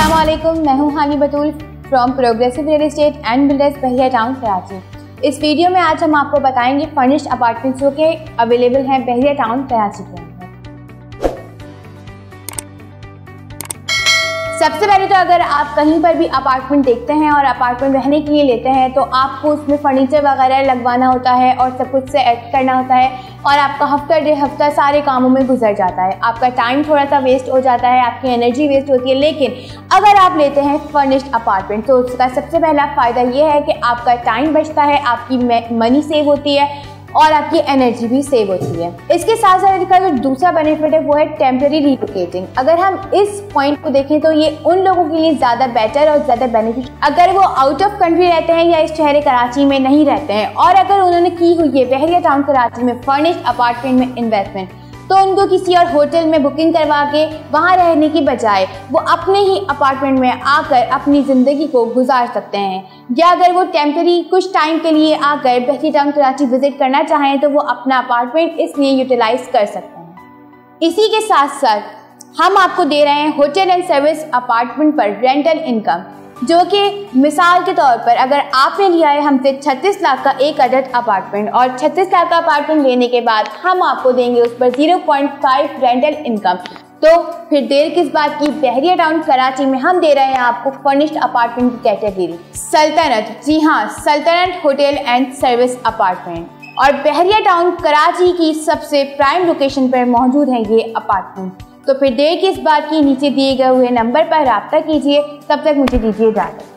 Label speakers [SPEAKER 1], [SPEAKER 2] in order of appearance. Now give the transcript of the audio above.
[SPEAKER 1] अस्सलामुअलैकुम, मैं हूं Hani Batool from progressive real estate and builders Bahria town Karachi. इस वीडियो में आज हम आपको बताएंगे फर्निश्ड अपार्टमेंट्स जो कि अवेलेबल हैं बहिया टाउन कराची के अंदर। सबसे पहले तो अगर आप कहीं पर भी अपार्टमेंट देखते हैं और अपार्टमेंट रहने के लिए लेते हैं तो आपको उसमें फर्नीचर वगैरह लगवाना होता है और सब कुछ से ऐड करना होता है और आपका हफ्ता डेढ़ हफ्ता सारे कामों में गुजर जाता है। आपका टाइम थोड़ा सा वेस्ट हो जाता है, आपकी एनर्जी वेस्ट होती है। लेकिन अगर आप लेते हैं फर्निश्ड अपार्टमेंट तो उसका सबसे पहला फ़ायदा ये है कि आपका टाइम बचता है, आपकी मनी सेव होती है और आपकी एनर्जी भी सेव होती है। इसके साथ साथ इसका जो दूसरा बेनिफिट है वो है टेम्परेरी रिलोकेटिंग। अगर हम इस पॉइंट को देखें तो ये उन लोगों के लिए ज़्यादा बेटर और ज़्यादा बेनिफिट अगर वो आउट ऑफ कंट्री रहते हैं या इस शहर कराची में नहीं रहते हैं और अगर उन्होंने की हुई है बहरिया टाउन कराची में फर्निश्ड अपार्टमेंट में इन्वेस्टमेंट, तो उनको किसी और होटल में बुकिंग करवा के वहाँ रहने की बजाय वो अपने ही अपार्टमेंट में आकर अपनी ज़िंदगी को गुजार सकते हैं। या अगर वो टेम्परेरी कुछ टाइम के लिए आकर बहरिया टाउन कराची विजिट करना चाहें तो वो अपना अपार्टमेंट इसलिए यूटिलाइज कर सकते हैं। इसी के साथ साथ हम आपको दे रहे हैं होटल एंड सर्विस अपार्टमेंट पर रेंटल इनकम, जो कि मिसाल के तौर पर अगर आपने लिया है हमसे 36 लाख का एक अदद अपार्टमेंट और 36 लाख का अपार्टमेंट लेने के बाद हम आपको देंगे उस पर 0.5 रेंटल इनकम, तो फिर देर किस बात की। बहरिया टाउन कराची में हम दे रहे हैं आपको फर्निश्ड अपार्टमेंट की कैटेगरी सल्तनत, जी हाँ, सल्तनत होटल एंड सर्विस अपार्टमेंट, और बहरिया टाउन कराची की सबसे प्राइम लोकेशन पर मौजूद है ये अपार्टमेंट। तो फिर देर किस बात की, नीचे दिए गए हुए नंबर पर राब्ता कीजिए। तब तक मुझे दीजिए इजाज़त।